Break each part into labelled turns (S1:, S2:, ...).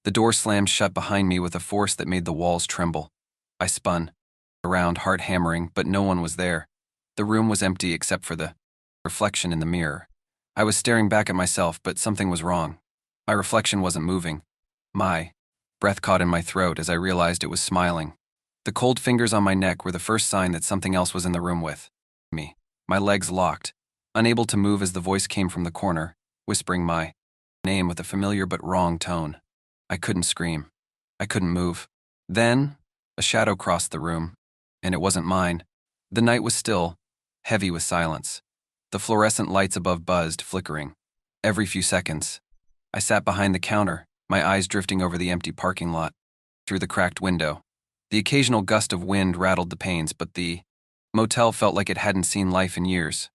S1: The door slammed shut behind me with a force that made the walls tremble. I spun around, heart hammering, but no one was there. The room was empty except for the reflection in the mirror. I was staring back at myself, but something was wrong. My reflection wasn't moving. My breath caught in my throat as I realized it was smiling. The cold fingers on my neck were the first sign that something else was in the room with me. My legs locked, unable to move as the voice came from the corner, whispering my name with a familiar but wrong tone. I couldn't scream. I couldn't move. Then, a shadow crossed the room, and it wasn't mine. The night was still, heavy with silence. The fluorescent lights above buzzed, flickering. Every few seconds, I sat behind the counter, my eyes drifting over the empty parking lot, through the cracked window. The occasional gust of wind rattled the panes, but the motel felt like it hadn't seen life in years.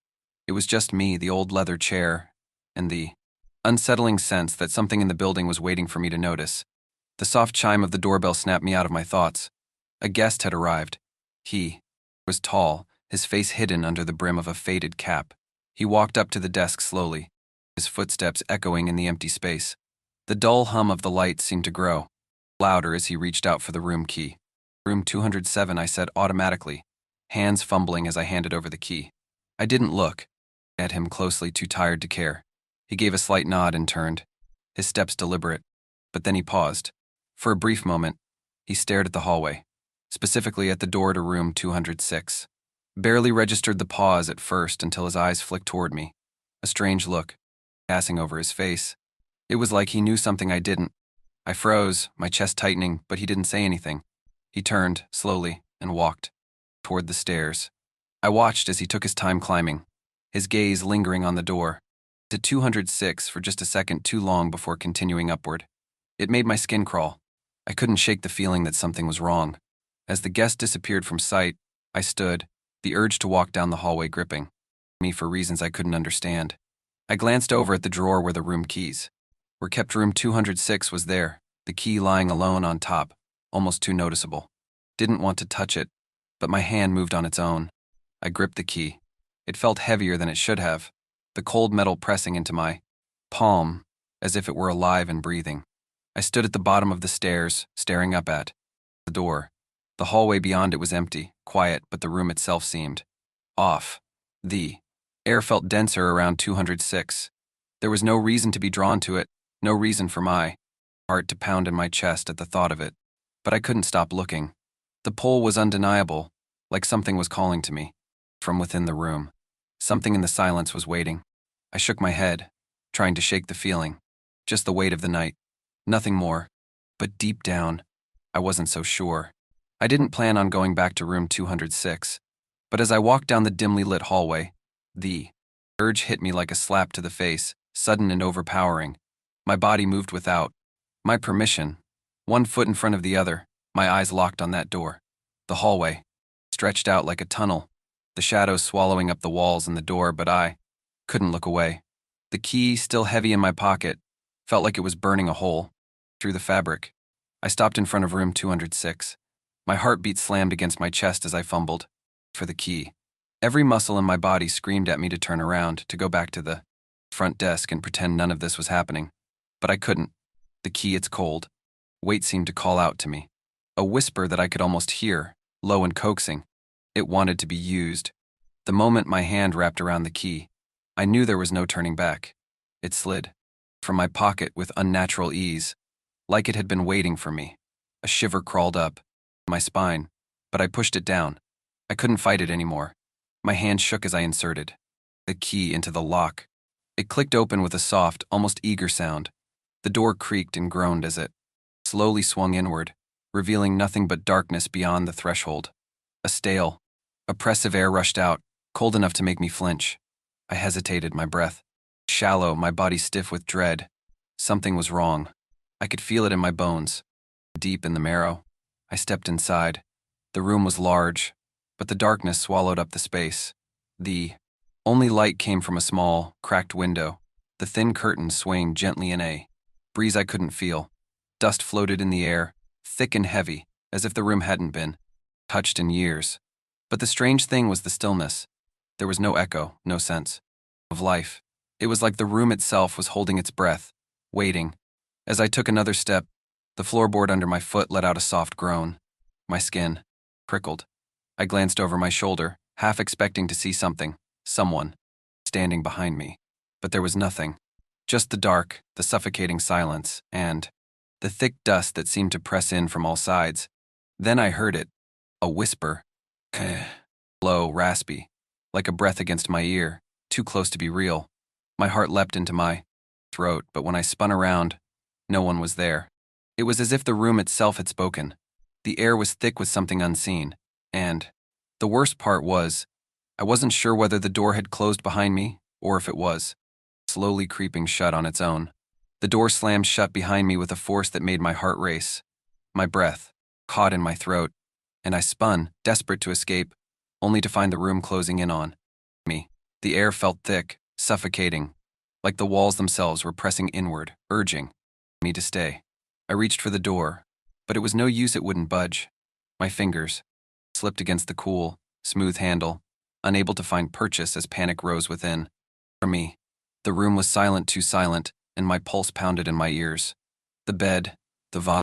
S1: It was just me, the old leather chair, and the unsettling sense that something in the building was waiting for me to notice. The soft chime of the doorbell snapped me out of my thoughts. A guest had arrived. He was tall, his face hidden under the brim of a faded cap. He walked up to the desk slowly, his footsteps echoing in the empty space. The dull hum of the lights seemed to grow louder as he reached out for the room key. Room 207, I said automatically, hands fumbling as I handed over the key. I didn't look at him closely, too tired to care. He gave a slight nod and turned, his steps deliberate, but then he paused. For a brief moment, he stared at the hallway, specifically at the door to room 206. Barely registered the pause at first until his eyes flicked toward me, a strange look passing over his face. It was like he knew something I didn't. I froze, my chest tightening, but he didn't say anything. He turned, slowly, and walked toward the stairs. I watched as he took his time climbing, his gaze lingering on the door, to 206 for just a second too long before continuing upward. It made my skin crawl. I couldn't shake the feeling that something was wrong. As the guest disappeared from sight, I stood, the urge to walk down the hallway gripping me for reasons I couldn't understand. I glanced over at the drawer where the room keys were kept. Room 206 was there, the key lying alone on top, almost too noticeable. Didn't want to touch it, but my hand moved on its own. I gripped the key. It felt heavier than it should have, the cold metal pressing into my palm as if it were alive and breathing. I stood at the bottom of the stairs, staring up at the door. The hallway beyond it was empty, quiet, but the room itself seemed off. The air felt denser around 206. There was no reason to be drawn to it, no reason for my heart to pound in my chest at the thought of it. But I couldn't stop looking. The pull was undeniable, like something was calling to me from within the room. Something in the silence was waiting. I shook my head, trying to shake the feeling. Just the weight of the night. Nothing more. But deep down, I wasn't so sure. I didn't plan on going back to room 206. But as I walked down the dimly lit hallway, the urge hit me like a slap to the face, sudden and overpowering. My body moved without my permission, one foot in front of the other, my eyes locked on that door. The hallway stretched out like a tunnel, the shadows swallowing up the walls and the door, but I couldn't look away. The key, still heavy in my pocket, felt like it was burning a hole through the fabric. I stopped in front of room 206. My heartbeat slammed against my chest as I fumbled for the key. Every muscle in my body screamed at me to turn around, to go back to the front desk and pretend none of this was happening. But I couldn't. The key, it's cold. Weight seemed to call out to me. A whisper that I could almost hear, low and coaxing. It wanted to be used. The moment my hand wrapped around the key, I knew there was no turning back. It slid from my pocket with unnatural ease, like it had been waiting for me. A shiver crawled up my spine, but I pushed it down. I couldn't fight it anymore. My hand shook as I inserted the key into the lock. It clicked open with a soft, almost eager sound. The door creaked and groaned as it slowly swung inward, revealing nothing but darkness beyond the threshold. A stale, oppressive air rushed out, cold enough to make me flinch. I hesitated, my breath shallow, my body stiff with dread. Something was wrong. I could feel it in my bones, deep in the marrow. I stepped inside. The room was large, but the darkness swallowed up the space. The only light came from a small, cracked window, the thin curtains swaying gently in a breeze I couldn't feel. Dust floated in the air, thick and heavy, as if the room hadn't been touched in years. But the strange thing was the stillness. There was no echo, no sense of life. It was like the room itself was holding its breath, waiting. As I took another step, The floorboard under my foot let out a soft groan. My skin prickled. I glanced over my shoulder, half expecting to see something, someone, standing behind me. But there was nothing. Just the dark, the suffocating silence, and the thick dust that seemed to press in from all sides. Then I heard it. A whisper. Low, raspy, like a breath against my ear, too close to be real. My heart leapt into my throat, but when I spun around, no one was there. It was as if the room itself had spoken. The air was thick with something unseen, and the worst part was, I wasn't sure whether the door had closed behind me or if it was slowly creeping shut on its own. The door slammed shut behind me with a force that made my heart race. My breath caught in my throat, and I spun, desperate to escape, only to find the room closing in on me. The air felt thick, suffocating, like the walls themselves were pressing inward, urging me to stay. I reached for the door, but it was no use, it wouldn't budge. My fingers slipped against the cool, smooth handle, unable to find purchase as panic rose within. For me, the room was silent, too silent, and my pulse pounded in my ears. The bed, the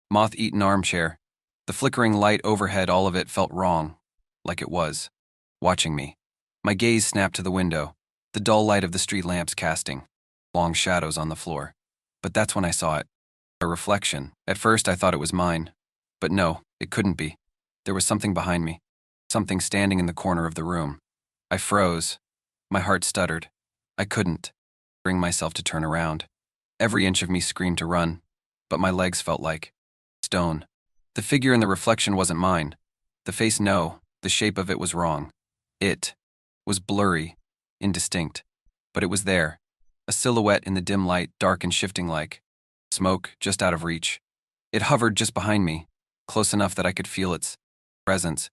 S1: moth-eaten armchair, the flickering light overhead, all of it felt wrong, like it was watching me. My gaze snapped to the window, the dull light of the street lamps casting long shadows on the floor. But that's when I saw it. A reflection. At first I thought it was mine. But no, it couldn't be. There was something behind me. Something standing in the corner of the room. I froze. My heart stuttered. I couldn't bring myself to turn around. Every inch of me screamed to run, but my legs felt like stone. The figure in the reflection wasn't mine. The face, no. The shape of it was wrong. It was blurry, indistinct. But it was there. A silhouette in the dim light, dark and shifting like smoke, just out of reach. It hovered just behind me, close enough that I could feel its presence.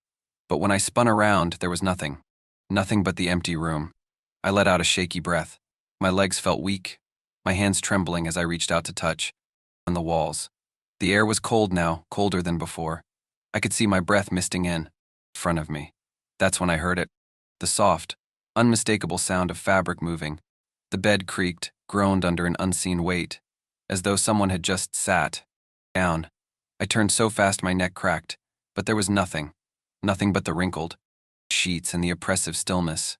S1: But when I spun around, there was nothing. Nothing but the empty room. I let out a shaky breath. My legs felt weak, my hands trembling as I reached out to touch on the walls. The air was cold now, colder than before. I could see my breath misting in front of me. That's when I heard it. The soft, unmistakable sound of fabric moving. The bed creaked, groaned under an unseen weight, as though someone had just sat down. I turned so fast my neck cracked, but there was nothing. Nothing but the wrinkled sheets and the oppressive stillness.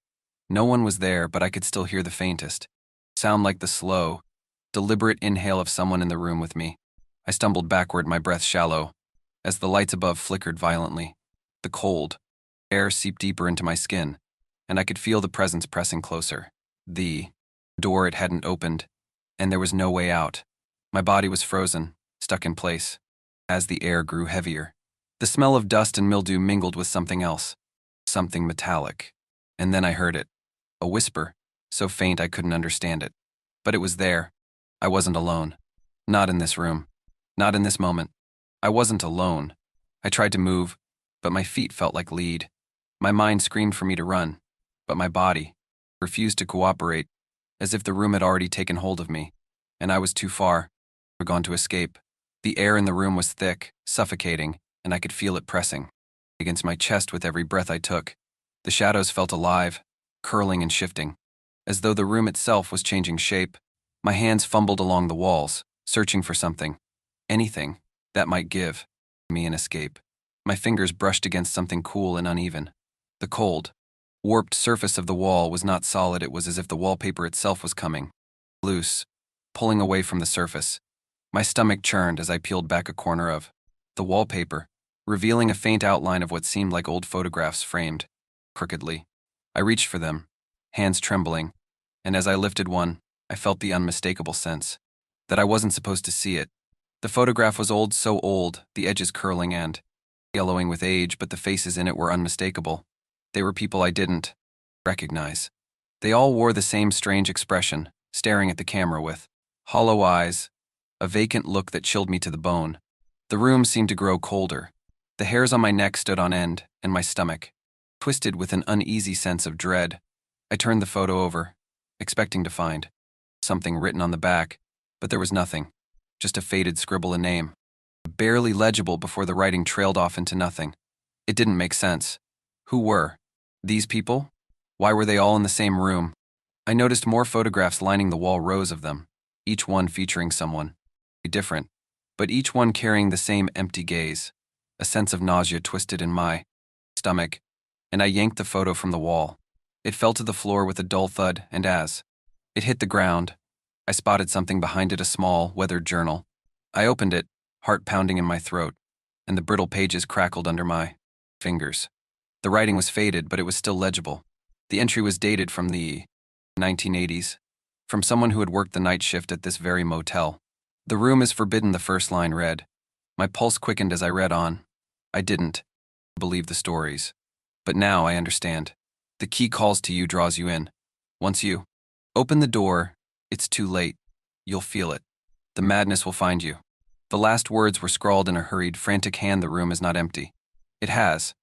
S1: No one was there, but I could still hear the faintest sound, like the slow, deliberate inhale of someone in the room with me. I stumbled backward, my breath shallow, as the lights above flickered violently. The cold air seeped deeper into my skin, and I could feel the presence pressing closer. The door, it hadn't opened, and there was no way out. My body was frozen, stuck in place. As the air grew heavier, the smell of dust and mildew mingled with something else, something metallic. And then I heard it. A whisper, so faint I couldn't understand it. But it was there. I wasn't alone. Not in this room. Not in this moment. I wasn't alone. I tried to move, but my feet felt like lead. My mind screamed for me to run, but my body refused to cooperate, as if the room had already taken hold of me, and I was too far gone to escape. The air in the room was thick, suffocating, and I could feel it pressing against my chest with every breath I took. The shadows felt alive, curling and shifting, as though the room itself was changing shape. My hands fumbled along the walls, searching for something, anything, that might give me an escape. My fingers brushed against something cool and uneven. The cold, warped surface of the wall was not solid. It was as if the wallpaper itself was coming loose, pulling away from the surface. My stomach churned as I peeled back a corner of the wallpaper, revealing a faint outline of what seemed like old photographs framed crookedly. I reached for them, hands trembling, and as I lifted one, I felt the unmistakable sense that I wasn't supposed to see it. The photograph was old, so old, the edges curling and yellowing with age, but the faces in it were unmistakable. They were people I didn't recognize. They all wore the same strange expression, staring at the camera with hollow eyes, a vacant look that chilled me to the bone. The room seemed to grow colder. The hairs on my neck stood on end, and my stomach twisted with an uneasy sense of dread. I turned the photo over, expecting to find something written on the back, but there was nothing, just a faded scribble, a name, barely legible before the writing trailed off into nothing. It didn't make sense. Who were these people? Why were they all in the same room? I noticed more photographs lining the wall, rows of them, each one featuring someone different. but each one carrying the same empty gaze. A sense of nausea twisted in my stomach, and I yanked the photo from the wall. It fell to the floor with a dull thud, and as it hit the ground, I spotted something behind it, a small, weathered journal. I opened it, heart pounding in my throat, and the brittle pages crackled under my fingers. The writing was faded, but it was still legible. The entry was dated from the 1980s, from someone who had worked the night shift at this very motel. "The room is forbidden," the first line read. My pulse quickened as I read on. I didn't believe the stories. But now I understand. The key calls to you, draws you in. Once you open the door, it's too late. You'll feel it. The madness will find you. The last words were scrawled in a hurried, frantic hand. The room is not empty. It has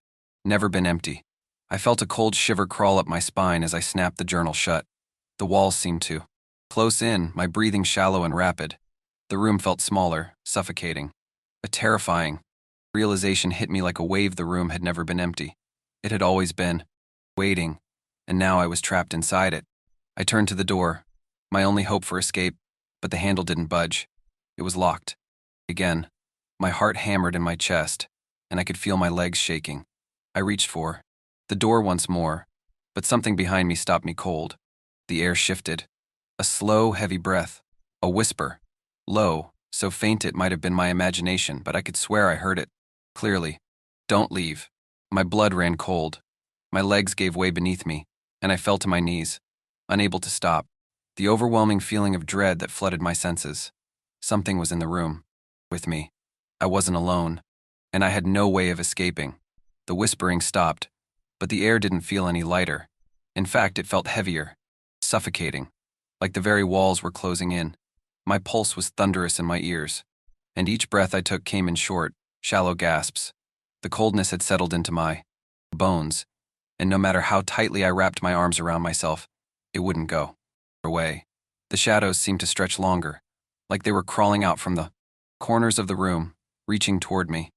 S1: never been empty. I felt a cold shiver crawl up my spine as I snapped the journal shut. The walls seemed to close in, my breathing shallow and rapid. The room felt smaller, suffocating. A terrifying realization hit me like a wave. The room had never been empty. It had always been waiting, and now I was trapped inside it. I turned to the door, my only hope for escape, but the handle didn't budge. It was locked. Again, my heart hammered in my chest, and I could feel my legs shaking. I reached for the door once more, but something behind me stopped me cold. The air shifted. A slow, heavy breath. A whisper. Low, so faint it might have been my imagination, but I could swear I heard it clearly. "Don't leave." My blood ran cold. My legs gave way beneath me, and I fell to my knees, unable to stop. The overwhelming feeling of dread that flooded my senses. Something was in the room, with me. I wasn't alone, and I had no way of escaping. The whispering stopped, but the air didn't feel any lighter. In fact, it felt heavier, suffocating, like the very walls were closing in. My pulse was thunderous in my ears, and each breath I took came in short, shallow gasps. The coldness had settled into my bones, and no matter how tightly I wrapped my arms around myself, it wouldn't go away. The shadows seemed to stretch longer, like they were crawling out from the corners of the room, reaching toward me.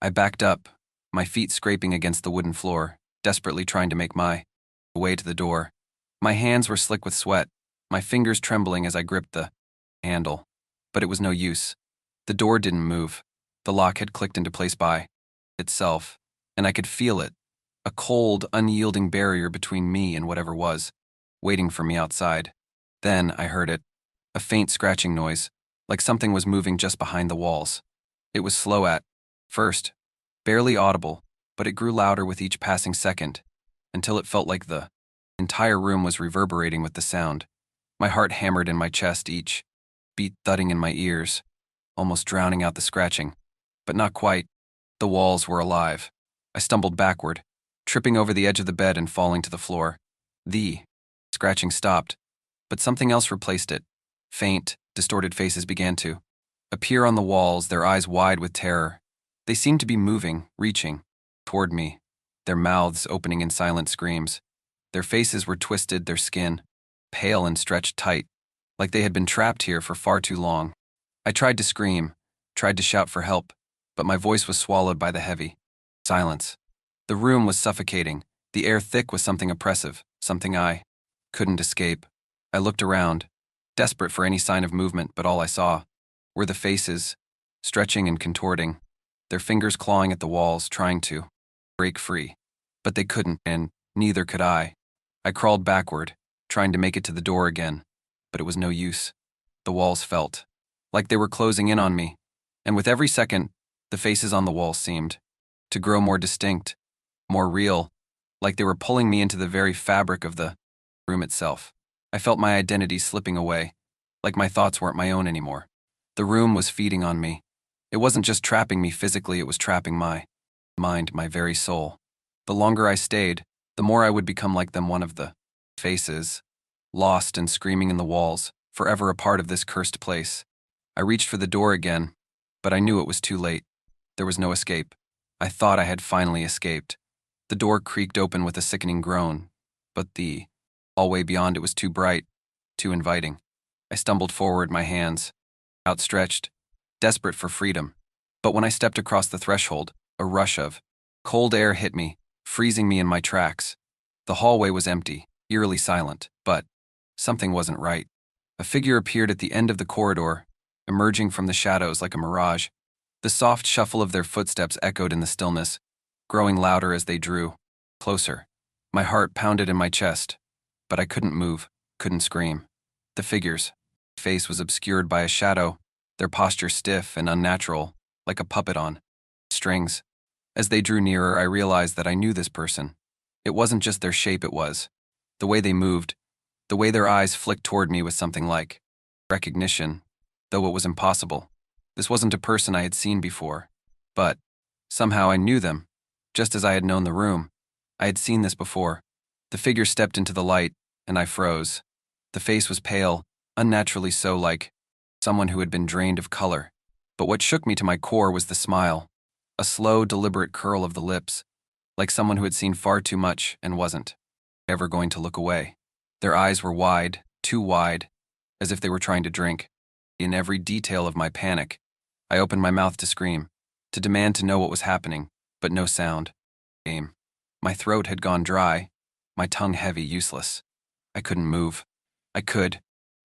S1: I backed up, my feet scraping against the wooden floor, desperately trying to make my way to the door. My hands were slick with sweat, my fingers trembling as I gripped the handle. But it was no use. The door didn't move. The lock had clicked into place by itself, and I could feel it, a cold, unyielding barrier between me and whatever was waiting for me outside. Then I heard it, a faint scratching noise, like something was moving just behind the walls. It was slow at first, barely audible, but it grew louder with each passing second, until it felt like the entire room was reverberating with the sound. My heart hammered in my chest, each beat thudding in my ears, almost drowning out the scratching. But not quite. The walls were alive. I stumbled backward, tripping over the edge of the bed and falling to the floor. The scratching stopped, but something else replaced it. Faint, distorted faces began to appear on the walls, their eyes wide with terror. They seemed to be moving, reaching toward me, their mouths opening in silent screams. Their faces were twisted, their skin pale and stretched tight, like they had been trapped here for far too long. I tried to scream, tried to shout for help, but my voice was swallowed by the heavy silence. The room was suffocating, the air thick with something oppressive, something I couldn't escape. I looked around, desperate for any sign of movement, but all I saw were the faces, stretching and contorting, their fingers clawing at the walls, trying to break free. But they couldn't, and neither could I. I crawled backward, trying to make it to the door again, but it was no use. The walls felt like they were closing in on me, and with every second, the faces on the walls seemed to grow more distinct, more real, like they were pulling me into the very fabric of the room itself. I felt my identity slipping away, like my thoughts weren't my own anymore. The room was feeding on me. It wasn't just trapping me physically, it was trapping my mind, my very soul. The longer I stayed, the more I would become like them, one of the faces, lost and screaming in the walls, forever a part of this cursed place. I reached for the door again, but I knew it was too late. There was no escape. I thought I had finally escaped. The door creaked open with a sickening groan, but the hallway beyond it was too bright, too inviting. I stumbled forward, my hands outstretched, desperate for freedom. But when I stepped across the threshold, a rush of cold air hit me, freezing me in my tracks. The hallway was empty, eerily silent, but something wasn't right. A figure appeared at the end of the corridor, emerging from the shadows like a mirage. The soft shuffle of their footsteps echoed in the stillness, growing louder as they drew closer. My heart pounded in my chest, but I couldn't move, couldn't scream. The figure's face was obscured by a shadow, their posture stiff and unnatural, like a puppet on strings. As they drew nearer, I realized that I knew this person. It wasn't just their shape, it was the way they moved, the way their eyes flicked toward me with something like recognition, though it was impossible. This wasn't a person I had seen before, but somehow I knew them, just as I had known the room. I had seen this before. The figure stepped into the light, and I froze. The face was pale, unnaturally so, like someone who had been drained of color. But what shook me to my core was the smile, a slow, deliberate curl of the lips, like someone who had seen far too much and wasn't ever going to look away. Their eyes were wide, too wide, as if they were trying to drink. In every detail of my panic, I opened my mouth to scream, to demand to know what was happening, but no sound came. My throat had gone dry, my tongue heavy, useless. I couldn't move. I could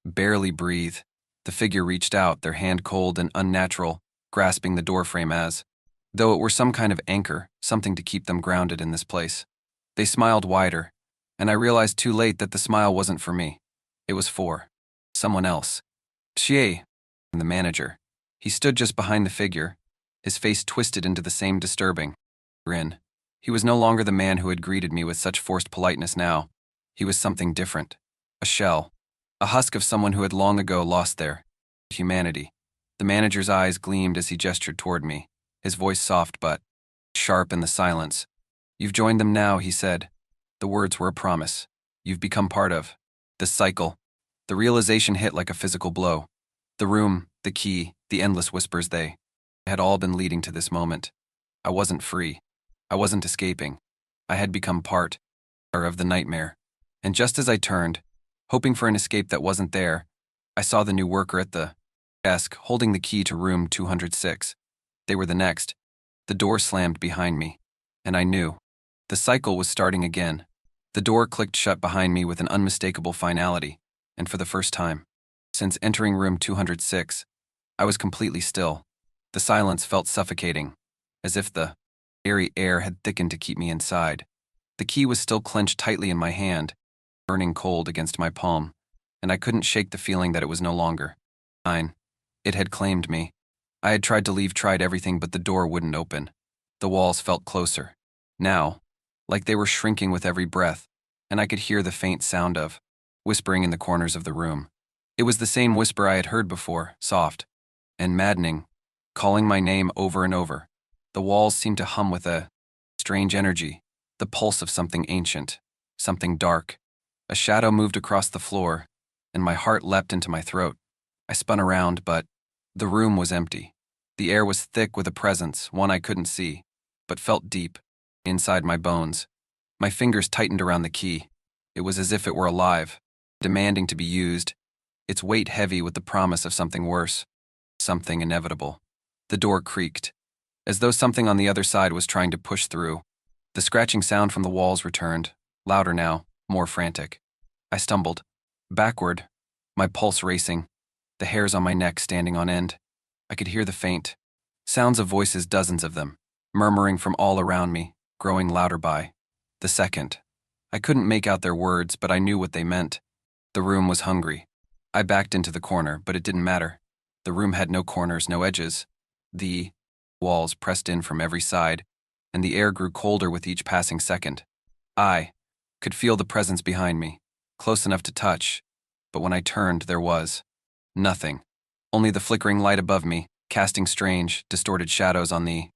S1: barely breathe. The figure reached out, their hand cold and unnatural, grasping the doorframe as though it were some kind of anchor, something to keep them grounded in this place. They smiled wider, and I realized too late that the smile wasn't for me. It was for someone else. Xie, the manager. He stood just behind the figure, his face twisted into the same disturbing grin. He was no longer the man who had greeted me with such forced politeness now. He was something different. A shell. A husk of someone who had long ago lost their humanity. The manager's eyes gleamed as he gestured toward me, his voice soft but sharp in the silence. "You've joined them now," he said. The words were a promise. "You've become part of the cycle." The realization hit like a physical blow. The room, the key, the endless whispers, they had all been leading to this moment. I wasn't free. I wasn't escaping. I had become part of the nightmare. And just as I turned, hoping for an escape that wasn't there, I saw the new worker at the desk holding the key to room 206. They were the next. The door slammed behind me, and I knew. The cycle was starting again. The door clicked shut behind me with an unmistakable finality, and for the first time since entering room 206, I was completely still. The silence felt suffocating, as if the eerie air had thickened to keep me inside. The key was still clenched tightly in my hand, burning cold against my palm, and I couldn't shake the feeling that it was no longer mine. It had claimed me. I had tried to leave, tried everything, but the door wouldn't open. The walls felt closer. Now, like they were shrinking with every breath, and I could hear the faint sound of whispering in the corners of the room. It was the same whisper I had heard before, soft and maddening, calling my name over and over. The walls seemed to hum with a strange energy, the pulse of something ancient, something dark. A shadow moved across the floor, and my heart leapt into my throat. I spun around, but the room was empty. The air was thick with a presence, one I couldn't see, but felt deep, inside my bones. My fingers tightened around the key. It was as if it were alive, demanding to be used, its weight heavy with the promise of something worse, something inevitable. The door creaked, as though something on the other side was trying to push through. The scratching sound from the walls returned, louder now, more frantic. I stumbled backward, my pulse racing, the hairs on my neck standing on end. I could hear the faint sounds of voices, dozens of them, murmuring from all around me, growing louder by the second. I couldn't make out their words, but I knew what they meant. The room was hungry. I backed into the corner, but it didn't matter. The room had no corners, no edges. The walls pressed in from every side, and the air grew colder with each passing second. I could feel the presence behind me, close enough to touch, but when I turned, there was nothing. Only the flickering light above me, casting strange, distorted shadows on the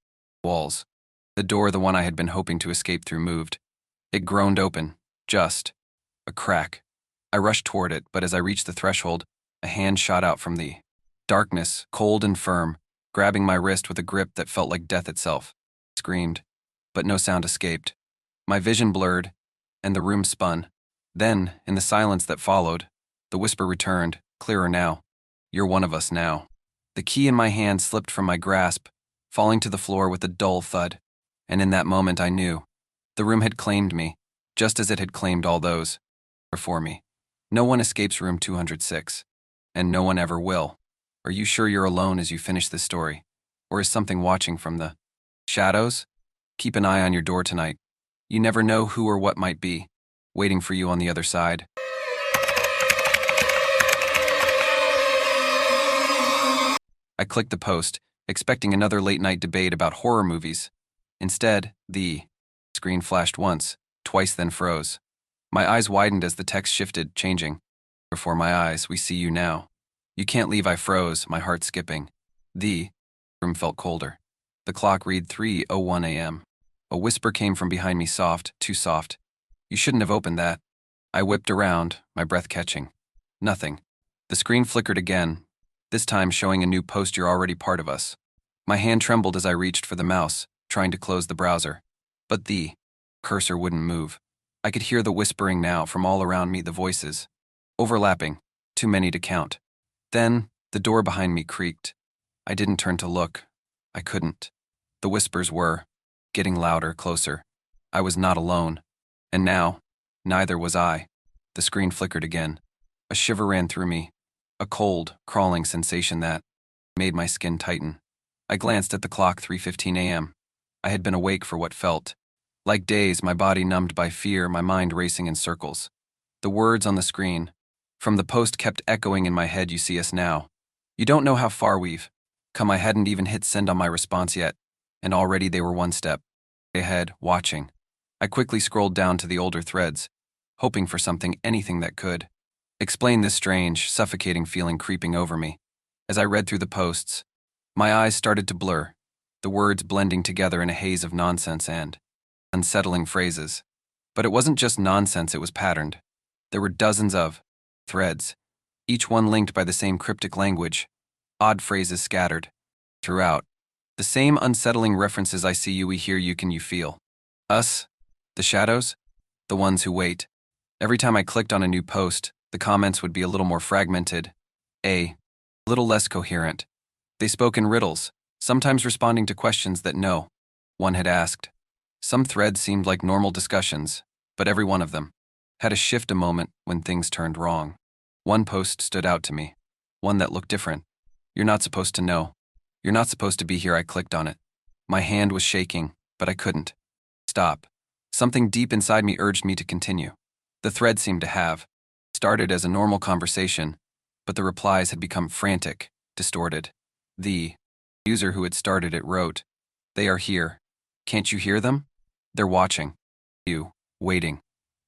S1: walls. The door, the one I had been hoping to escape through, moved. It groaned open, just a crack. I rushed toward it, but as I reached the threshold, a hand shot out from the darkness, cold and firm, grabbing my wrist with a grip that felt like death itself. I screamed, but no sound escaped. My vision blurred, and the room spun. Then, in the silence that followed, the whisper returned, clearer now. "You're one of us now." The key in my hand slipped from my grasp, falling to the floor with a dull thud. And in that moment I knew. The room had claimed me, just as it had claimed all those before me. No one escapes room 206, and no one ever will. Are you sure you're alone as you finish this story? Or is something watching from the shadows? Keep an eye on your door tonight. You never know who or what might be waiting for you on the other side. I clicked the post, expecting another late-night debate about horror movies. Instead, the screen flashed once, twice, then froze. My eyes widened as the text shifted, changing. Before my eyes, we see you now. You can't leave. I froze, my heart skipping. The room felt colder. The clock read 3:01 a.m. A whisper came from behind me, soft, too soft. You shouldn't have opened that. I whipped around, my breath catching. Nothing. The screen flickered again, this time showing a new post. You're already part of us. My hand trembled as I reached for the mouse, trying to close the browser. But the cursor wouldn't move. I could hear the whispering now from all around me, the voices. Overlapping, too many to count. Then, the door behind me creaked. I didn't turn to look. I couldn't. The whispers were getting louder, closer. I was not alone. And now, neither was I. The screen flickered again. A shiver ran through me. A cold, crawling sensation that made my skin tighten. I glanced at the clock, 3:15 a.m. I had been awake for what felt like days, my body numbed by fear, my mind racing in circles. The words on the screen from the post kept echoing in my head. You see us now. You don't know how far we've come. I hadn't even hit send on my response yet, and already they were one step ahead, watching. I quickly scrolled down to the older threads, hoping for something, anything that could explain this strange, suffocating feeling creeping over me. As I read through the posts, my eyes started to blur, the words blending together in a haze of nonsense and unsettling phrases. But it wasn't just nonsense, it was patterned. There were dozens of threads, each one linked by the same cryptic language, odd phrases scattered throughout. The same unsettling references: I see you, we hear you, can you feel us? The shadows? The ones who wait. Every time I clicked on a new post, the comments would be a little more fragmented, a little less coherent. They spoke in riddles, sometimes responding to questions that no one had asked. Some threads seemed like normal discussions, but every one of them had a shift, a moment when things turned wrong. One post stood out to me, one that looked different. You're not supposed to know. You're not supposed to be here. I clicked on it. My hand was shaking, but I couldn't stop. Something deep inside me urged me to continue. The thread seemed to have started as a normal conversation, but the replies had become frantic, distorted. The user who had started it wrote, "They are here. Can't you hear them? They're watching. You, waiting.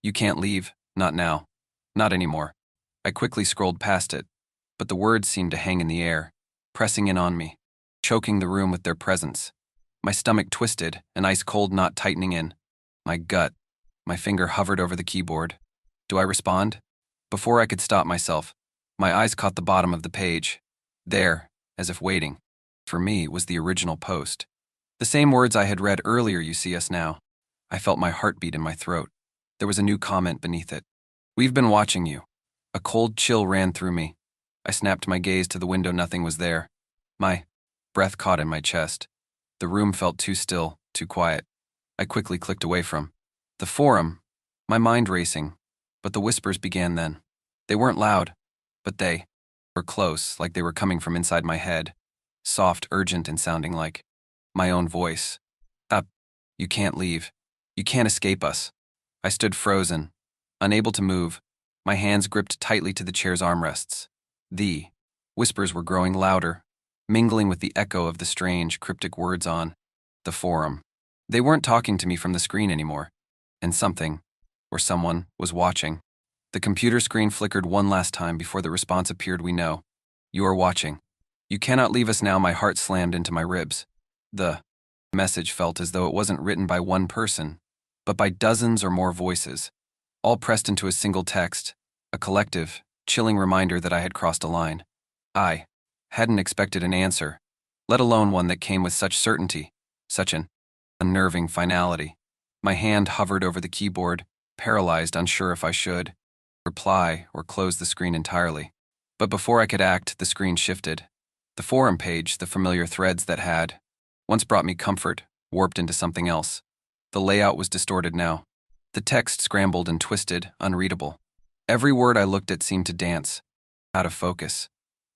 S1: You can't leave, not now. Not anymore." I quickly scrolled past it, but the words seemed to hang in the air, pressing in on me, choking the room with their presence. My stomach twisted, an ice-cold knot tightening in my gut. My finger hovered over the keyboard. Do I respond? Before I could stop myself, my eyes caught the bottom of the page. There, as if waiting for me, was the original post. The same words I had read earlier: you see us now. I felt my heartbeat in my throat. There was a new comment beneath it. We've been watching you. A cold chill ran through me. I snapped my gaze to the window. Nothing was there. My breath caught in my chest. The room felt too still, too quiet. I quickly clicked away from the forum, my mind racing, but the whispers began then. They weren't loud, but they were close, like they were coming from inside my head, soft, urgent, and sounding like my own voice. Up, you can't leave. You can't escape us. I stood frozen, unable to move, my hands gripped tightly to the chair's armrests. The whispers were growing louder, mingling with the echo of the strange, cryptic words on the forum. They weren't talking to me from the screen anymore, and something, or someone, was watching. The computer screen flickered one last time before the response appeared. We know. You are watching. You cannot leave us now. My heart slammed into my ribs. The message felt as though it wasn't written by one person, but by dozens or more voices, all pressed into a single text, a collective, chilling reminder that I had crossed a line. I hadn't expected an answer, let alone one that came with such certainty, such an unnerving finality. My hand hovered over the keyboard, paralyzed, unsure if I should reply or close the screen entirely. But before I could act, the screen shifted. The forum page, the familiar threads that had once brought me comfort, warped into something else. The layout was distorted now. The text scrambled and twisted, unreadable. Every word I looked at seemed to dance, out of focus.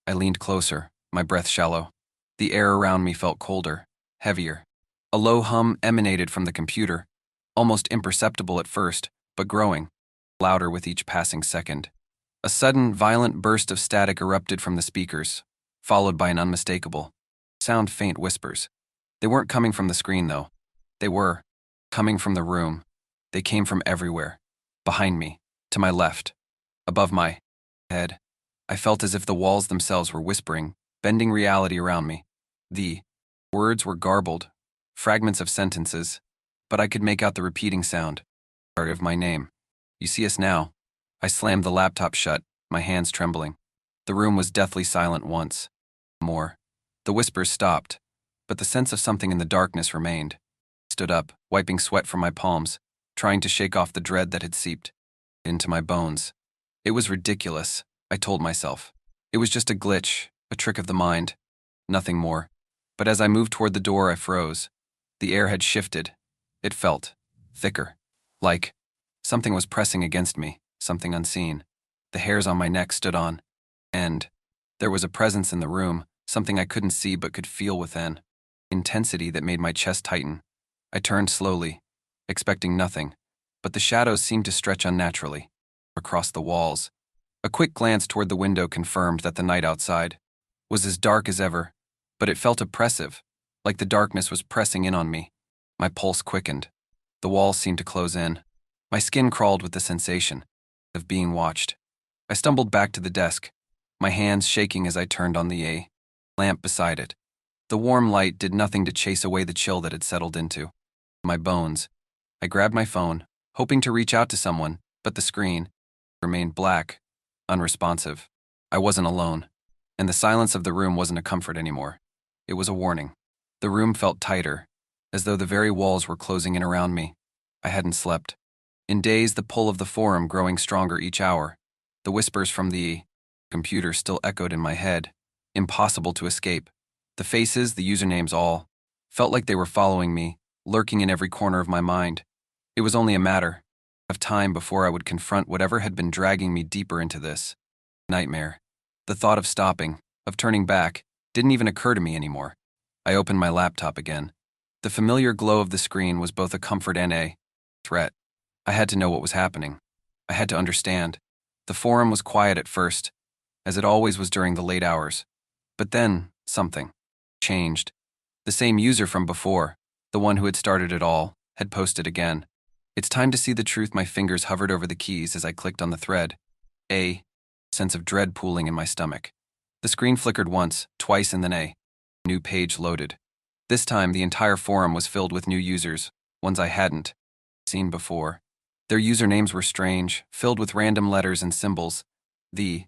S1: I leaned closer, my breath shallow. The air around me felt colder, heavier. A low hum emanated from the computer, almost imperceptible at first, but growing, louder with each passing second. A sudden, violent burst of static erupted from the speakers, followed by an unmistakable, faint whispers. They weren't coming from the screen, though. They were coming from the room. They came from everywhere. Behind me, to my left, above my head. I felt as if the walls themselves were whispering, bending reality around me. The words were garbled, fragments of sentences, but I could make out the repeating sound, part of my name. You see us now. I slammed the laptop shut, my hands trembling. The room was deathly silent once. More. The whispers stopped, but the sense of something in the darkness remained. I stood up, wiping sweat from my palms, trying to shake off the dread that had seeped into my bones. It was ridiculous, I told myself. It was just a glitch, a trick of the mind, nothing more. But as I moved toward the door, I froze. The air had shifted. It felt thicker, like something was pressing against me, something unseen. The hairs on my neck stood on end. There was a presence in the room, something I couldn't see but could feel within. Intensity that made my chest tighten. I turned slowly, expecting nothing, but the shadows seemed to stretch unnaturally across the walls. A quick glance toward the window confirmed that the night outside was as dark as ever, but it felt oppressive, like the darkness was pressing in on me. My pulse quickened. The walls seemed to close in. My skin crawled with the sensation of being watched. I stumbled back to the desk, my hands shaking as I turned on the lamp beside it. The warm light did nothing to chase away the chill that had settled into my bones. I grabbed my phone, hoping to reach out to someone, but the screen remained black, unresponsive. I wasn't alone, and the silence of the room wasn't a comfort anymore. It was a warning. The room felt tighter, as though the very walls were closing in around me. I hadn't slept. In days, the pull of the forum growing stronger each hour. The whispers from the computer still echoed in my head, impossible to escape. The faces, the usernames, all felt like they were following me, lurking in every corner of my mind. It was only a matter of time before I would confront whatever had been dragging me deeper into this nightmare. The thought of stopping, of turning back, didn't even occur to me anymore. I opened my laptop again. The familiar glow of the screen was both a comfort and a threat. I had to know what was happening. I had to understand. The forum was quiet at first, as it always was during the late hours. But then, something changed. The same user from before, the one who had started it all, had posted again. It's time to see the truth. My fingers hovered over the keys as I clicked on the thread. A sense of dread pooling in my stomach. The screen flickered once, twice, and then a new page loaded. This time, the entire forum was filled with new users, ones I hadn't seen before. Their usernames were strange, filled with random letters and symbols, the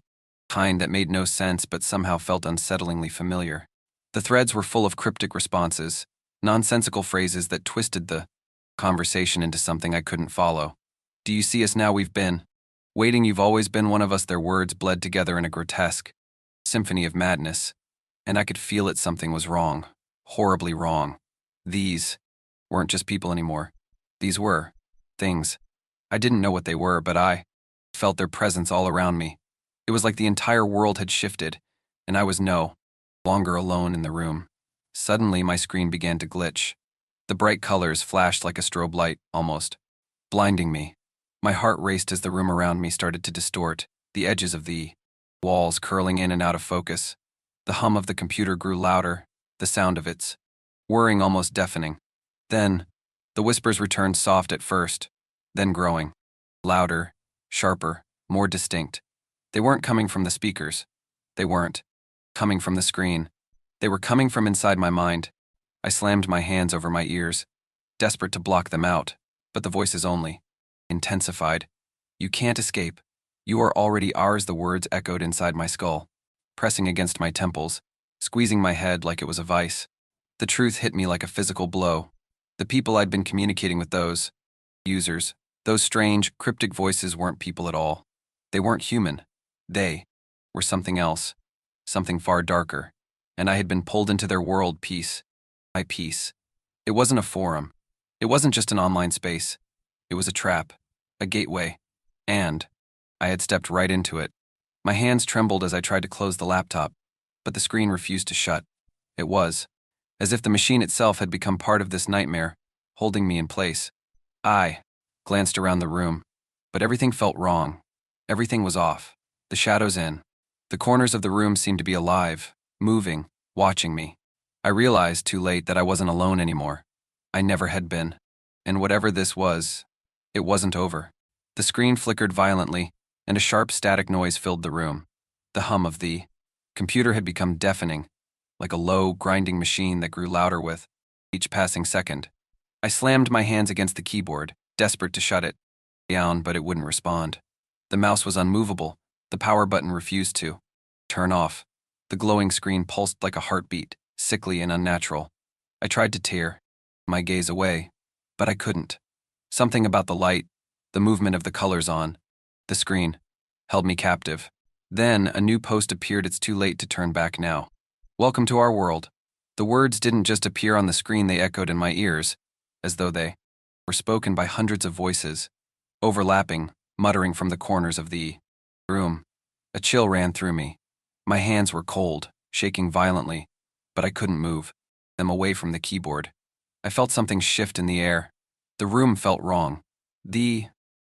S1: kind that made no sense but somehow felt unsettlingly familiar. The threads were full of cryptic responses, nonsensical phrases that twisted the conversation into something I couldn't follow. Do you see us now? We've been waiting. You've always been one of us. Their words bled together in a grotesque symphony of madness, and I could feel it. Something was wrong, horribly wrong. These weren't just people anymore. These were things. I didn't know what they were, but I felt their presence all around me. It was like the entire world had shifted, and I was no longer alone in the room. Suddenly, my screen began to glitch. The bright colors flashed like a strobe light, almost blinding me. My heart raced as the room around me started to distort, the edges of the walls curling in and out of focus. The hum of the computer grew louder, the sound of its whirring almost deafening. Then, the whispers returned, soft at first, then growing louder, sharper, more distinct. They weren't coming from the speakers. They weren't coming from the screen. They were coming from inside my mind. I slammed my hands over my ears, desperate to block them out, but the voices only intensified. You can't escape. You are already ours. The words echoed inside my skull, pressing against my temples, squeezing my head like it was a vice. The truth hit me like a physical blow. The people I'd been communicating with, those users, those strange, cryptic voices, weren't people at all. They weren't human. They were something else, something far darker, and I had been pulled into their world piece by piece. It wasn't a forum. It wasn't just an online space. It was a trap, a gateway, and I had stepped right into it. My hands trembled as I tried to close the laptop, but the screen refused to shut. It was as if the machine itself had become part of this nightmare, holding me in place. I glanced around the room, but everything felt wrong. Everything was off. The shadows in. The corners of the room seemed to be alive, moving, watching me. I realized too late that I wasn't alone anymore. I never had been. And whatever this was, it wasn't over. The screen flickered violently, and a sharp static noise filled the room. The hum of the computer had become deafening, like a low, grinding machine that grew louder with each passing second. I slammed my hands against the keyboard, desperate to shut it down, but it wouldn't respond. The mouse was unmovable. The power button refused to turn off. The glowing screen pulsed like a heartbeat, sickly and unnatural. I tried to tear my gaze away, but I couldn't. Something about the light, the movement of the colors on the screen, held me captive. Then a new post appeared. It's too late to turn back now. Welcome to our world. The words didn't just appear on the screen, they echoed in my ears, as though they were spoken by hundreds of voices, overlapping, muttering from the corners of the room. A chill ran through me. My hands were cold, shaking violently, but I couldn't move them away from the keyboard. I felt something shift in the air. The room felt wrong. The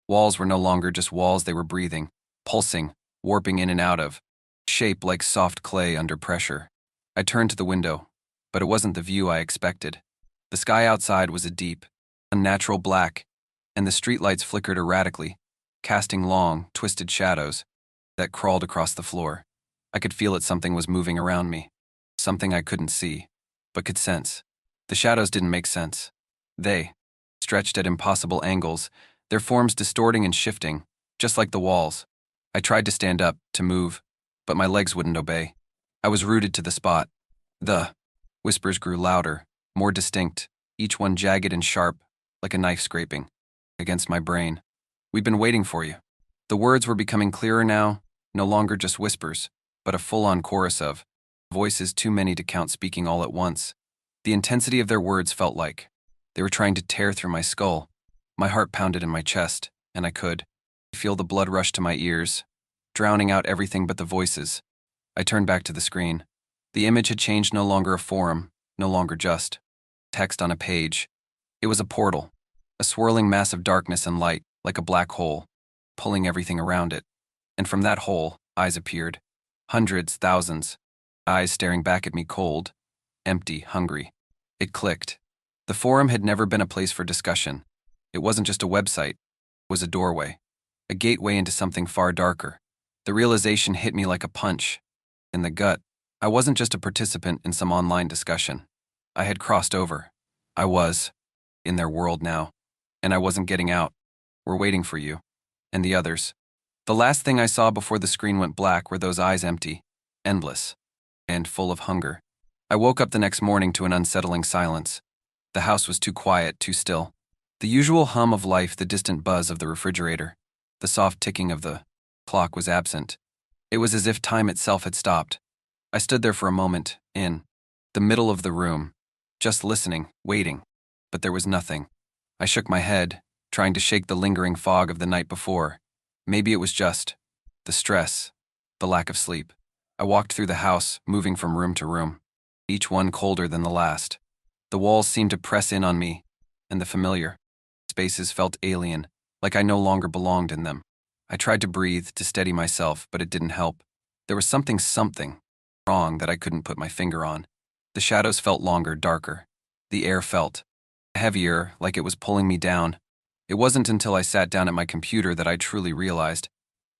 S1: walls were no longer just walls, they were breathing, pulsing, warping in and out of shape like soft clay under pressure. I turned to the window, but it wasn't the view I expected. The sky outside was a deep, unnatural black, and the streetlights flickered erratically, casting long, twisted shadows that crawled across the floor. I could feel that something was moving around me, something I couldn't see, but could sense. The shadows didn't make sense. They stretched at impossible angles, their forms distorting and shifting, just like the walls. I tried to stand up, to move, but my legs wouldn't obey. I was rooted to the spot. The whispers grew louder, more distinct, each one jagged and sharp, like a knife scraping against my brain. We've been waiting for you. The words were becoming clearer now, no longer just whispers, but a full-on chorus of voices too many to count speaking all at once. The intensity of their words felt like they were trying to tear through my skull. My heart pounded in my chest, and I could feel the blood rush to my ears, drowning out everything but the voices. I turned back to the screen. The image had changed, no longer a forum, no longer just text on a page. It was a portal, a swirling mass of darkness and light, like a black hole, pulling everything around it. And from that hole, eyes appeared. Hundreds, thousands. Eyes staring back at me, cold, empty, hungry. It clicked. The forum had never been a place for discussion. It wasn't just a website. It was a doorway, a gateway into something far darker. The realization hit me like a punch in the gut. I wasn't just a participant in some online discussion. I had crossed over. I was in their world now, and I wasn't getting out. We're waiting for you. And the others. The last thing I saw before the screen went black were those eyes, empty, endless, and full of hunger. I woke up the next morning to an unsettling silence. The house was too quiet, too still. The usual hum of life, the distant buzz of the refrigerator, the soft ticking of the clock was absent. It was as if time itself had stopped. I stood there for a moment, in the middle of the room, just listening, waiting, but there was nothing. I shook my head, trying to shake the lingering fog of the night before. Maybe it was just the stress, the lack of sleep. I walked through the house, moving from room to room, each one colder than the last. The walls seemed to press in on me, and the familiar spaces felt alien, like I no longer belonged in them. I tried to breathe, to steady myself, but it didn't help. There was something wrong that I couldn't put my finger on. The shadows felt longer, darker. The air felt heavier, like it was pulling me down. It wasn't until I sat down at my computer that I truly realized.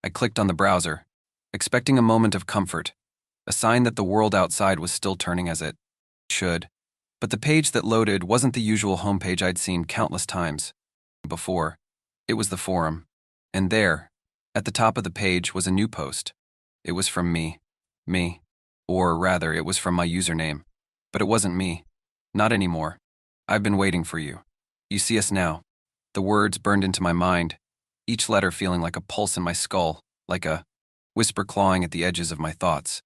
S1: I clicked on the browser, expecting a moment of comfort, a sign that the world outside was still turning as it should. But the page that loaded wasn't the usual homepage I'd seen countless times before. It was the forum. And there, at the top of the page, was a new post. It was from me. Me. Or rather, it was from my username. But it wasn't me. Not anymore. I've been waiting for you. You see us now. The words burned into my mind, each letter feeling like a pulse in my skull, like a whisper clawing at the edges of my thoughts.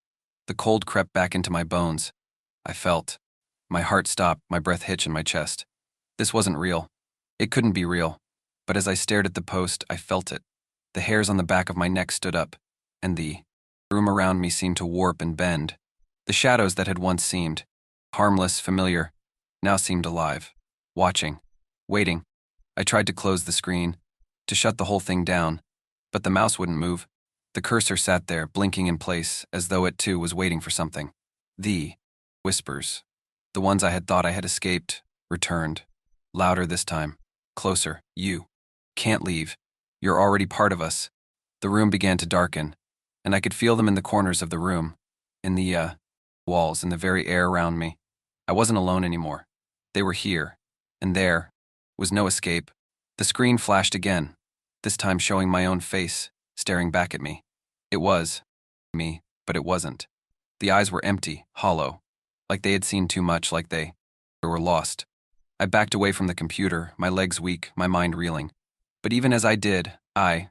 S1: The cold crept back into my bones. I felt. My heart stopped, my breath hitched in my chest. This wasn't real. It couldn't be real. But as I stared at the post, I felt it. The hairs on the back of my neck stood up, and the room around me seemed to warp and bend. The shadows that had once seemed harmless, familiar, now seemed alive, watching, waiting. I tried to close the screen, to shut the whole thing down, but the mouse wouldn't move. The cursor sat there, blinking in place, as though it too was waiting for something. The whispers, the ones I had thought I had escaped, returned. Louder this time. Closer. You can't leave. You're already part of us. The room began to darken, and I could feel them in the corners of the room, in the walls, in the very air around me. I wasn't alone anymore. They were here, and there was no escape. The screen flashed again, this time showing my own face, staring back at me. It was me, but it wasn't. The eyes were empty, hollow, like they had seen too much, like they were lost. I backed away from the computer, my legs weak, my mind reeling. But even as I did, I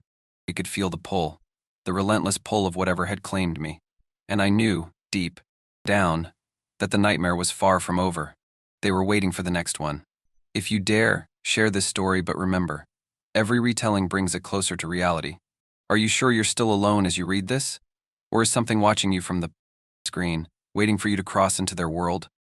S1: could feel the pull, the relentless pull of whatever had claimed me. And I knew, deep down, that the nightmare was far from over. They were waiting for the next one. If you dare, share this story, but remember, every retelling brings it closer to reality. Are you sure you're still alone as you read this? Or is something watching you from the screen, waiting for you to cross into their world?